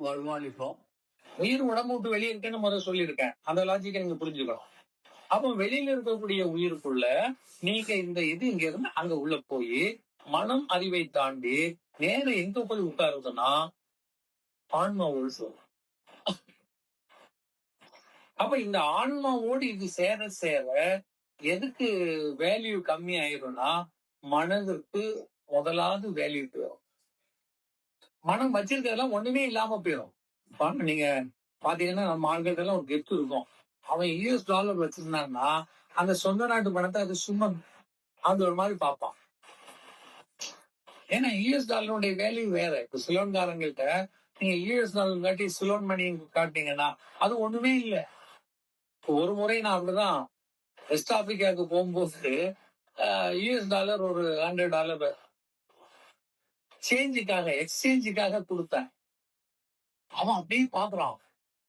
வருமானம் இப்போ உயிர் உடம்பு விட்டு வெளியே இருக்குன்னு முதல்ல சொல்லியிருக்கேன். அந்த லாஜிக்கை நீங்க புரிஞ்சுக்கணும். அப்போ வெளியில இருக்கக்கூடிய உயிருக்குள்ள நீங்க இந்த இது இங்க இருந்து அங்க உள்ள போய் மனம் அறிவை தாண்டி நேர எங்க போய் உட்காருதுன்னா ஆன்மாவோடு சொல்லும். அப்ப இந்த ஆன்மாவோடு இது சேர சேர எதுக்கு வேல்யூ கம்மி ஆயிரும்னா மனதிற்கு முதலாவது வேல்யூ போயிடும். மனம் வச்சிருக்கிறதெல்லாம் ஒண்ணுமே இல்லாம போயிடும். நீங்க பாத்தீங்கன்னா நம்ம ஆள்கிட்ட ஒரு கெத்து இருக்கும். அவன் யூஎஸ் டாலர் வச்சிருந்தான்னா அந்த சொந்த நாட்டு பணத்தை அது சும்மா அந்த ஒரு மாதிரி பார்ப்பான். ஏன்னா யூஎஸ் டாலருடைய வேல்யூ வேற. இப்ப சிலோன்காரங்கள்ட்ட நீங்க யூஎஸ் டாலர் காட்டி சிலோன் மணி காட்டினீங்கன்னா அது ஒண்ணுமே இல்லை. ஒரு முறை நான் அப்படிதான் வெஸ்ட் ஆப்பிரிக்காவுக்கு போகும்போது யூஎஸ் டாலர் ஒரு $100 சேஞ்சுக்காக எக்ஸ்சேஞ்சுக்காக கொடுத்தேன். அவன் அப்படியே பாக்குறான்.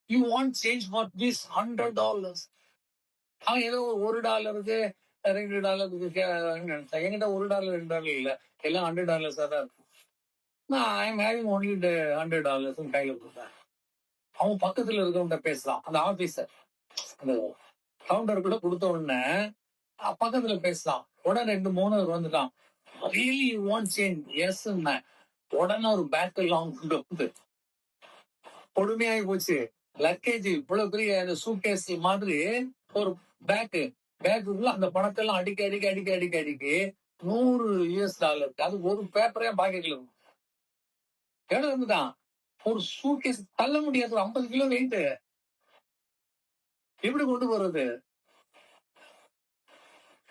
You want change for this $100. அவன் ஏதோ $1 $2 நினைச்சேன். என்கிட்ட $1 $2 இல்ல, எல்லாம் $100 தான் இருக்கும். நான் ஐ எம் ஹேவிங் ஒன்லி $100 கையில கொடுத்தேன். அவன் பக்கத்துல இருக்கவங்க பேசலாம். அந்த ஆபீசர் அந்த கவுண்டர் கூட கொடுத்த உடனே பக்கத்துல பேசலாம். உடனே 2-3 வந்துட்டான். Really you want change? Yes. உடனே ஒரு பேக் எல்லாம் கொண்டு வந்து கொடுமையாகி போச்சு. லக்கேஜ் இவ்வளவு பெரிய சூட்கேஸ் மாதிரி ஒரு பேக்குள்ள அந்த பணத்தை எல்லாம் அடிக்க $100. அது ஒரு பேப்பரே பாக்கெட்ல எவ்வளவு இருந்துட்டான். ஒரு சூட்கேஸ் தள்ள முடியாது. 50 கிலோ வெயிட் எப்படி கொண்டு போறது?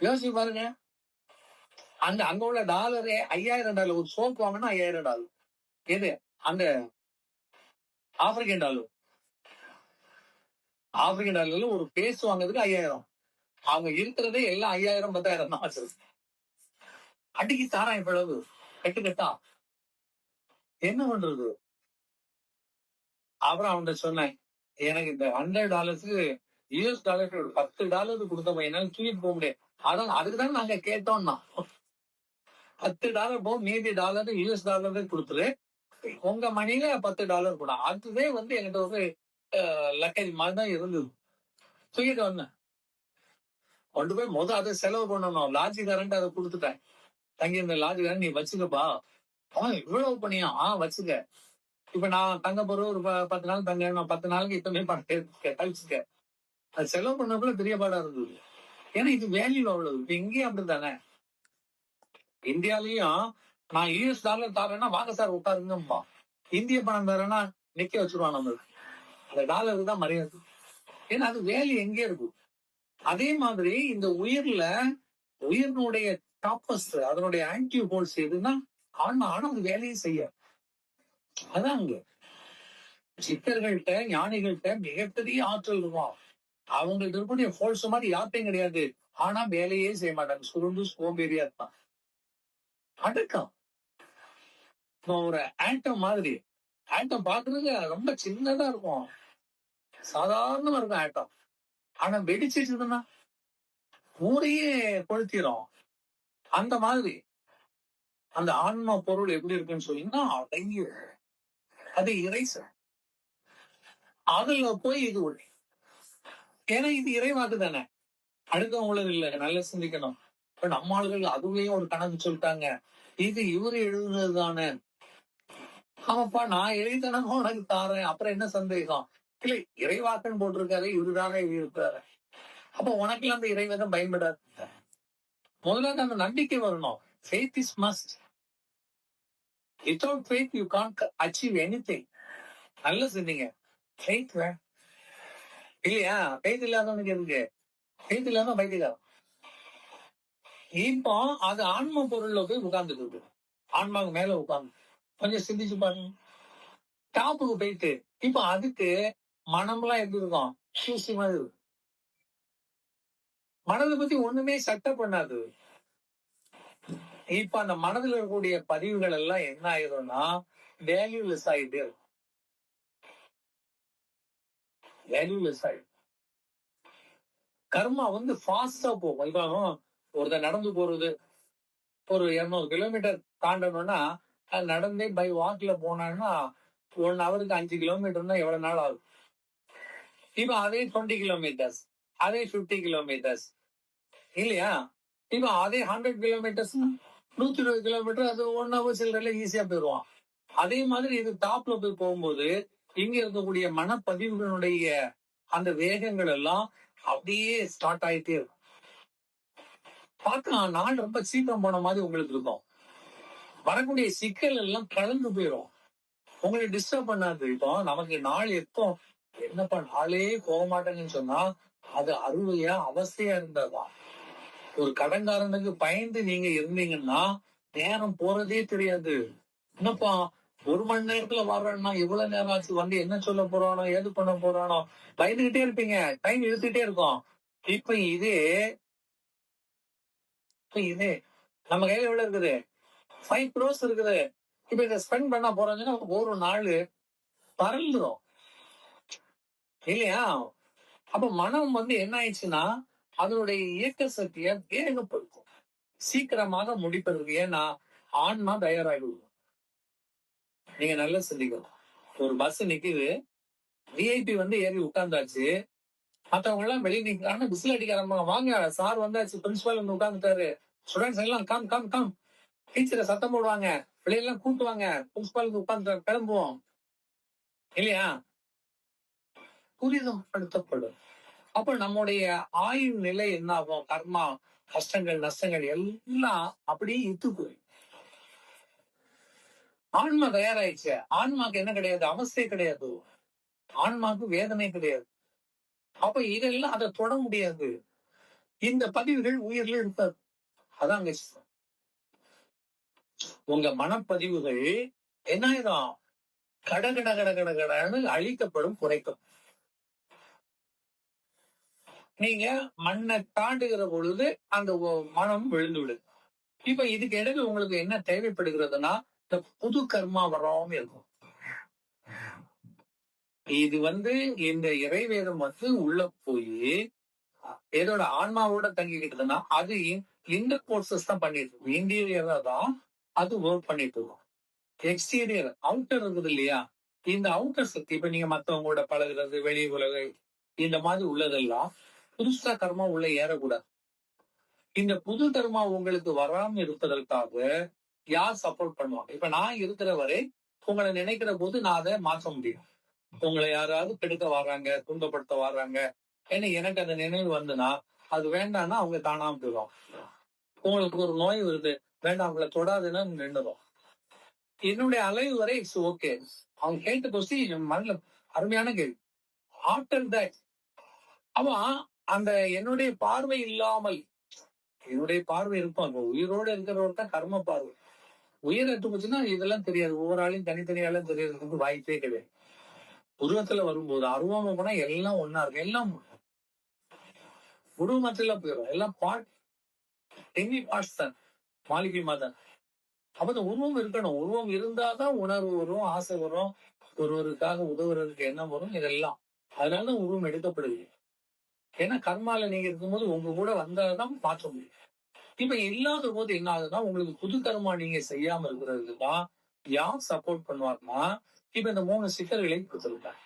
யோசிச்சு பாருங்க. அங்க உள்ள டாலரே $5000. ஒரு சோப் வாங்கினா $5000. எது? அந்த ஆப்பிரிக்கன் டாலர்ல ஒரு பேஸ்ட் வாங்குறதுக்கு 5000. அவங்க இருக்கிறதே எல்லாம் 5000 10,000 தான் வச்சிருக்கு. அடிக்கு தாரான் இவ்வளவு கெட்டா என்ன பண்றது? அப்புறம் அவன்கிட்ட சொன்னேன், எனக்கு இந்த $100 யூஎஸ் டாலருக்கு ஒரு $10 கொடுத்த என்னால தூக்கிட்டு போக முடியாது. அதான் அதுக்குதான் நாங்க கேட்டோம்னா $10 போ, மீதி டாலர் யூஎஸ் டாலர் கொடுத்துரு, உங்க மணியில $10 கூட. அதுவே என்கிட்ட ஒரு லக்கேஜ் மாதிரி தான் இருந்தது. தூக்கிட்டு வந்தேன். கொண்டு போய் அதை செலவு பண்ணணும். லாட்ஜுக்காரன்ட்டு அதை கொடுத்துட்டேன். தங்கி இந்த லாட்ஜுக்காரன் நீ வச்சுக்கப்பா. இவ்வளவு பண்ணியா? வச்சுக்க. இப்ப நான் தங்க போற ஒரு 10 நாள் தங்க, நான் 10 நாளுக்கு இத்தனை பணம் கழிச்சுக்க. அது செலவு பண்ணக்குள்ள பெரிய பாடா இருந்தது. ஏன்னா இது வேல்யூ அவ்வளவு. இப்ப இங்கேயும் அப்படித்தானே. இந்தியாலயும் நான் யூஎஸ் டாலர் தரேன்னா வாங்க சார் உட்காருங்கப்பா. இந்திய பணம் தரேன்னா நிக்க வச்சிருவான் நம்மளுக்கு. அந்த டாலருக்கு தான் மரியாதை. ஏன்னா அது வேல்யூ எங்கே இருக்கும். அதே மாதிரி இந்த உயிரினுடைய டாப்பஸ், அதனுடைய ஆன்டி போல்ஸ் எதுன்னா ஆனா அது வேலையை செய்ய. அதான் அங்க சித்தர்கள்ட்ட ஞானிகள்கிட்ட மிகப்பெரிய ஆற்றல் இருக்கும். அவங்கள்ட்ட இருக்கக்கூடிய போல்ஸ் மாதிரி யார்ட்டையும் கிடையாது. ஆனா வேலையே செய்ய மாட்டாங்க. சுருண்டு சோம்பேறியா இருப்பான். அடக்கம் ஒரு ஆட்டம் மாதிரி. ஆட்டம் பாக்குறதுக்கு ரொம்ப சின்னதா இருக்கும், சாதாரணமா இருக்கும் ஆட்டம். ஆனா வெடிச்சிட்டுதுன்னா ஊரையே கொளுத்திரும். அந்த மாதிரி அந்த ஆன்மா பொருள் எப்படி இருக்குன்னு சொன்னீங்கன்னா அடங்கி அது இறைச. அதுல போய் இது ஒளி. ஏன்னா இது இறைவாக்கு தானே, அடுத்தவங்களும் இல்லை. நல்லா சிந்திக்கணும். இப்ப நம்ம ஆளுகள் அதுவே ஒரு கணக்கு சொல்லிட்டாங்க, இது இவரு எழுதுனது தானே. ஆமாப்பா, நான் எழுதினமோ உனக்கு தாரேன். அப்புறம் என்ன சந்தேகம்? இல்லை, இறைவாக்குன்னு போட்டிருக்காரு, இவருதானே இருக்காரு. அப்ப உனக்குலாம் அந்த இறைவதம் பயன்படாது. முதல்ல அந்த நம்பிக்கை வரணும். Faith is must. Without faith you can't achieve anything. நல்ல சொன்னீங்க. Faith இல்லையா? faith இல்லாதவனுக்கு இருக்கு. faith இல்லாம பைத்தியக்காரன். இப்போ அது ஆன்ம பொருள்ல போய் உட்கார்ந்துருக்கு. ஆன்மாவுக்கு மேல உட்கார்ந்து கொஞ்சம் சிந்திச்சு பாருங்க. டாப்புக்கு போயிட்டு இப்ப அதுக்கு மனம்லாம் எப்படி இருக்கும்? சூசி மாதிரி இருக்கும். மனதை பத்தி ஒண்ணுமே சட்டை பண்ணாது. இப்ப அந்த மனதில் இருக்கக்கூடிய பதிவுகள் எல்லாம் என்ன ஆயிரும்னா வேல்யூலெஸ் ஆயிட்டே இருக்கும். வேல்யூலெஸ் ஆயிடும். கர்மா ஃபாஸ்டா போகும். இப்போ ஒருத்தர் நடந்து போறது ஒரு 200 கிலோமீட்டர் தாண்டணும்னா நடந்தே பை வாக்ல போனான்னா 1 ஹவருக்கு 5 கிலோமீட்டர்னா எவ்வளவு நாள் ஆகும்? இப்ப அதே 20 கிலோமீட்டர்ஸ், அதே 50 கிலோமீட்டர்ஸ் இல்லையா? இப்ப அதே 100 கிலோமீட்டர்ஸ் 120 கிலோமீட்டர் அது 1 ஹவர் சில்லறையில ஈஸியா போயிடுவான். அதே மாதிரி இது டாப்ல போய் போகும்போது இங்க இருக்கக்கூடிய மனப்பதிவுகளுடைய அந்த வேகங்கள் எல்லாம் அப்படியே ஸ்டார்ட் ஆயிட்டே இருக்கும். பார்க்கலாம் நாள் ரொம்ப சீக்கிரம் போன மாதிரி உங்களுக்கு இருக்கும். வரக்கூடிய சிக்கல் எல்லாம் கலந்து போயிடும். உங்களை டிஸ்டர்ப் பண்ணாது. இப்போ நமக்கு நாள் எப்போ என்னப்பா நாளே போக மாட்டேங்கன்னு சொன்னா அது அறுவையா அவஸ்தையா இருந்ததா? ஒரு கடன்காரனுக்கு பயந்து நீங்க இருந்தீங்கன்னா நேரம் போறதே தெரியாது. என்னப்பா 1 மணி நேரத்துல வர்றேன்னா இவ்வளவு நேரம் ஆச்சு, வந்து என்ன சொல்ல போறானோ, ஏது பண்ண போறானோ பயந்துகிட்டே இருப்பீங்க. டைம் இழுத்துட்டே இருக்கும். இப்ப இதே நம்ம கையில எவ்வளவு இருக்குது? 5 crores இருக்குது. இப்ப இதை ஸ்பெண்ட் பண்ண போறோம்னா ஒரு நாள் பறந்துரும் இல்லையா? அப்ப மனம் என்ன ஆயிடுச்சுன்னா அதனுடைய இயக்க சக்தியை வேகப்படுத்தும், சீக்கிரமாக முடிப்பதற்கு. ஏன்னா ஆன்மா தயாராகிடும். நீங்க நல்லா சிந்திக்கணும். ஒரு பஸ் நிக்குது, விஐபி ஏறி உட்கார்ந்தாச்சு, மத்தவங்க எல்லாம் வெளியே நிக்கிறாங்க, விசில் அடிக்க ஆரம்பிப்பாங்க. வாங்க சார் வந்தாச்சு, பிரின்சிபால் உட்கார்ந்துட்டாரு, ஸ்டூடெண்ட்ஸ் எல்லாம் கம் கம் கம், டீச்சரை சத்தம் போடுவாங்க, பிள்ளையெல்லாம் கூட்டுவாங்க, பிரின்சிபாலுக்கு உட்கார்ந்து கிளம்புவோம் இல்லையா? துரிதப்படுத்தப்படும். அப்ப நம்முடைய ஆயுள் நிலை என்ன ஆகும்? கர்மா, கஷ்டங்கள், நஷ்டங்கள் எல்லாம் அப்படியே இத்து போய் ஆன்மா தயாராயிடுச்சு. ஆன்மாக்கு என்ன கிடையாது? அவஸ்தை கிடையாது. ஆன்மாக்கு வேதனை கிடையாது. அப்ப இதெல்லாம் அதை தொட முடியாது. இந்த பதிவுகள் உயிர்ல இருக்காது. அதாங்க உங்க மனப்பதிவுகள் என்ன ஆயிடும்? கடகட கடகட கடன்னு அழிக்கப்படும், குறைக்கும். நீங்க மண்ணை தாண்டுகிற பொழுது அந்த மனம் விழுந்து விடுது. இப்ப இதுக்கு இடையில உங்களுக்கு என்ன தேவைப்படுகிறதுனா இந்த புது கர்மா வராம இருக்கும். இது இந்த இறைவேதம் உள்ள போய் ஏதோட ஆன்மாவோட தங்கிக்கிட்டதுன்னா அது இந்த கோர்சஸ் தான் பண்ணிட்டு இருக்கும். இன்டீரியரா தான் அது ஒர்க் பண்ணிட்டு இருக்கும். எக்ஸ்டீரியர் அவுட்டர் இருக்குது இல்லையா? இந்த அவுட்டர் சக்தி இப்ப நீங்க மத்தவங்களோட பழகுறது, வெளி உலக இந்த மாதிரி உள்ளதெல்லாம் புதுசா கர்மா உள்ள ஏறக்கூடாது. இந்த புது கர்மா உங்களுக்கு வராம இருப்பதற்காக யார் சப்போர்ட் பண்ணுவாங்க? இப்ப நான் இருக்கிற வரை உங்களை நினைக்கிற போது நான் அதை மாற்ற முடியும். உங்களை யாராவது கெடுக்க வர்றாங்க, துன்பப்படுத்த வர்றாங்க, ஏன்னா எனக்கு அந்த நினைவு வந்துன்னா அது வேண்டாம்னா அவங்க காணாம போயிடும். உங்களுக்கு ஒரு நோய் வருது, வேண்டாம் அவங்களை தொடாதுன்னா நின்றுடும். என்னுடைய அலைவு வரை இட்ஸ் ஓகே. அவங்க கேட்ட கொஸ்டின் மனதில் அருமையான கேள்வி. ஆஃப்டர் தட் அவன் அந்த என்னுடைய பார்வை இல்லாமல், என்னுடைய பார்வை இருக்கும். இப்ப உயிரோடு இருக்கிறவர் தான் கர்ம பார்வை. உயிர் எடுத்து போச்சுன்னா இதெல்லாம் தெரியாது. ஒவ்வொரு ஆளையும் தனித்தனியாலும் தெரியறதுக்கு வாய்ப்பே கிடையாது. உருவத்துல வரும்போது அருவமா போனா எல்லாம் ஒன்னா இருக்கு. எல்லாம் உருவமத்துல போயிடும். எல்லாம் பார்ட்ஸ் தான், மாலிகுல் தான். அப்ப இந்த உருவம் இருக்கணும். உருவம் இருந்தாதான் உணர்வு வரும், ஆசை வரும், ஒருவருக்காக உதவுறதுக்கு எண்ணம் வரும், இதெல்லாம். அதனாலதான் உருவம் எடுக்கப்படுது. ஏன்னா கர்மால நீங்க இருக்கும்போது உங்க கூட வந்தாதான் மாற்ற முடியும். இப்ப இல்லாத போது என்ன ஆகுதுன்னா உங்களுக்கு புது கர்மா நீங்க செய்யாம இருக்கிறதுக்கு தான் யார் சப்போர்ட் பண்ணுவாருன்னா இப்ப இந்த 3 சிக்கல்களை கொடுத்துருக்காங்க.